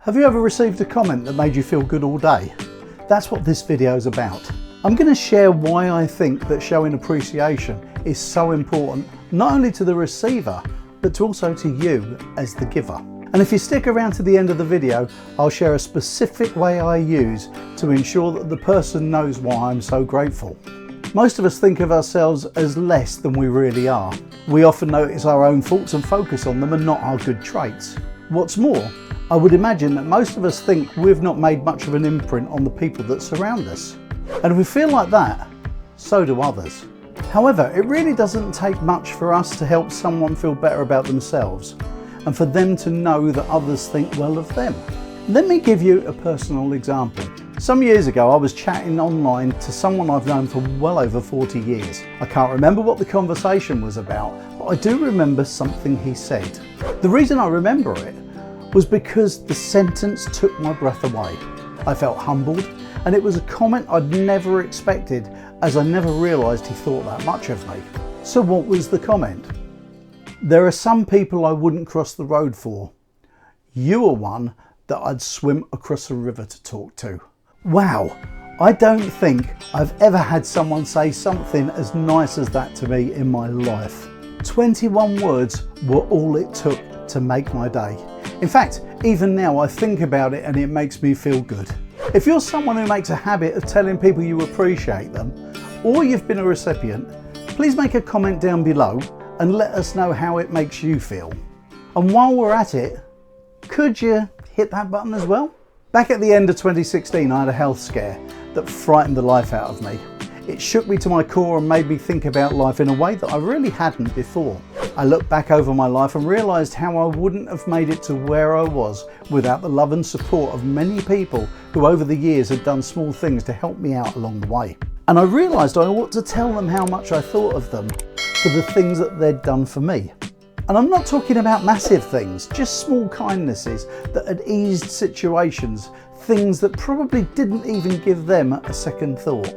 Have you ever received a comment that made you feel good all day? That's what this video is about. I'm going to share why I think that showing appreciation is so important, not only to the receiver, but also to you as the giver. And if you stick around to the end of the video, I'll share a specific way I use to ensure that the person knows why I'm so grateful. Most of us think of ourselves as less than we really are. We often notice our own faults and focus on them and not our good traits. What's more, I would imagine that most of us think we've not made much of an imprint on the people that surround us. And if we feel like that, so do others. However, it really doesn't take much for us to help someone feel better about themselves and for them to know that others think well of them. Let me give you a personal example. Some years ago, I was chatting online to someone I've known for well over 40 years. I can't remember what the conversation was about, but I do remember something he said. The reason I remember it was because the sentence took my breath away. I felt humbled, and it was a comment I'd never expected, as I never realised he thought that much of me. So what was the comment? There are some people I wouldn't cross the road for. You are one that I'd swim across a river to talk to. Wow, I don't think I've ever had someone say something as nice as that to me in my life. 21 words were all it took to make my day. In fact, even now I think about it and it makes me feel good. If you're someone who makes a habit of telling people you appreciate them, or you've been a recipient, please make a comment down below and let us know how it makes you feel. And while we're at it, could you hit that button as well? Back at the end of 2016, I had a health scare that frightened the life out of me. It shook me to my core and made me think about life in a way that I really hadn't before. I looked back over my life and realised how I wouldn't have made it to where I was without the love and support of many people who over the years had done small things to help me out along the way. And I realised I ought to tell them how much I thought of them for the things that they'd done for me. And I'm not talking about massive things, just small kindnesses that had eased situations, things that probably didn't even give them a second thought.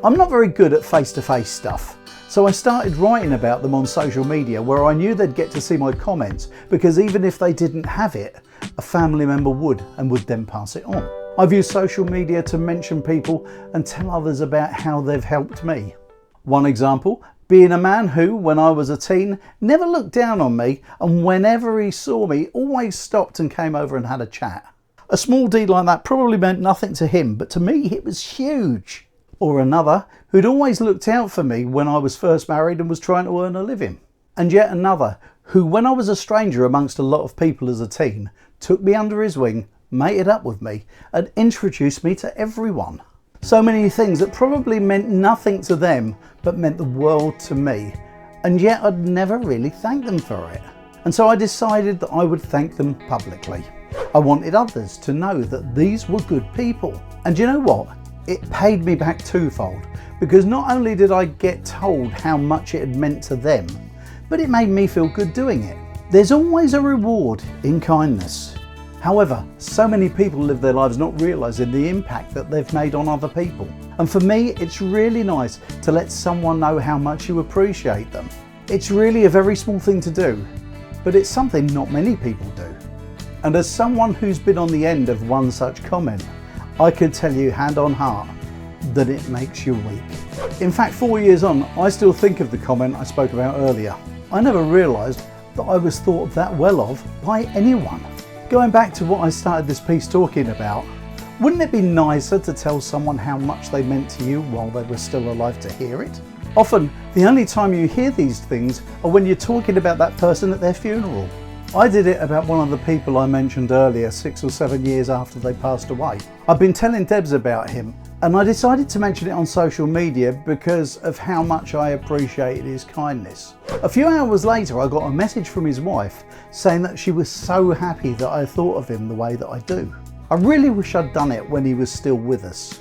I'm not very good at face-to-face stuff, so I started writing about them on social media where I knew they'd get to see my comments, because even if they didn't have it, a family member would and would then pass it on. I've used social media to mention people and tell others about how they've helped me. One example being a man who, when I was a teen, never looked down on me, and whenever he saw me, always stopped and came over and had a chat. A small deed like that probably meant nothing to him, but to me it was huge. Or another who'd always looked out for me when I was first married and was trying to earn a living. And yet another who, when I was a stranger amongst a lot of people as a teen, took me under his wing, mated up with me, and introduced me to everyone. So many things that probably meant nothing to them, but meant the world to me. And yet I'd never really thanked them for it. And so I decided that I would thank them publicly. I wanted others to know that these were good people. And you know what? It paid me back twofold, because not only did I get told how much it had meant to them, but it made me feel good doing it. There's always a reward in kindness. However, so many people live their lives not realising the impact that they've made on other people. And for me, it's really nice to let someone know how much you appreciate them. It's really a very small thing to do, but it's something not many people do. And as someone who's been on the end of one such comment, I can tell you hand on heart that it makes you weak. In fact, 4 years on, I still think of the comment I spoke about earlier. I never realised that I was thought that well of by anyone. Going back to what I started this piece talking about, wouldn't it be nicer to tell someone how much they meant to you while they were still alive to hear it? Often, the only time you hear these things are when you're talking about that person at their funeral. I did it about one of the people I mentioned earlier 6 or 7 years after they passed away. I've been telling Debs about him, and I decided to mention it on social media because of how much I appreciated his kindness. A few hours later, I got a message from his wife saying that she was so happy that I thought of him the way that I do. I really wish I'd done it when he was still with us.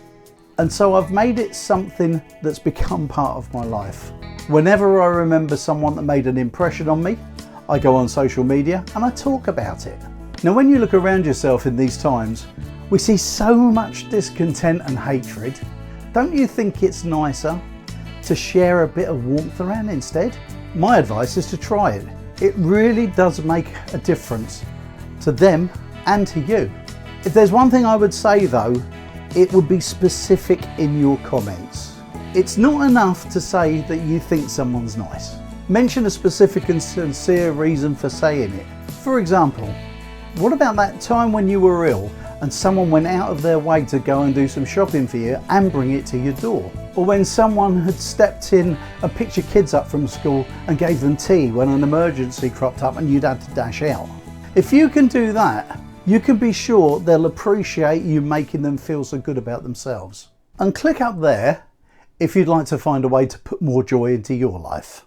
And so I've made it something that's become part of my life. Whenever I remember someone that made an impression on me, I go on social media and I talk about it. Now, when you look around yourself in these times, we see so much discontent and hatred. Don't you think it's nicer to share a bit of warmth around instead? My advice is to try it. It really does make a difference to them and to you. If there's one thing I would say though, it would be specific in your comments. It's not enough to say that you think someone's nice. Mention a specific and sincere reason for saying it. For example, what about that time when you were ill and someone went out of their way to go and do some shopping for you and bring it to your door? Or when someone had stepped in and picked your kids up from school and gave them tea when an emergency cropped up and you'd had to dash out. If you can do that, you can be sure they'll appreciate you making them feel so good about themselves. And click up there if you'd like to find a way to put more joy into your life.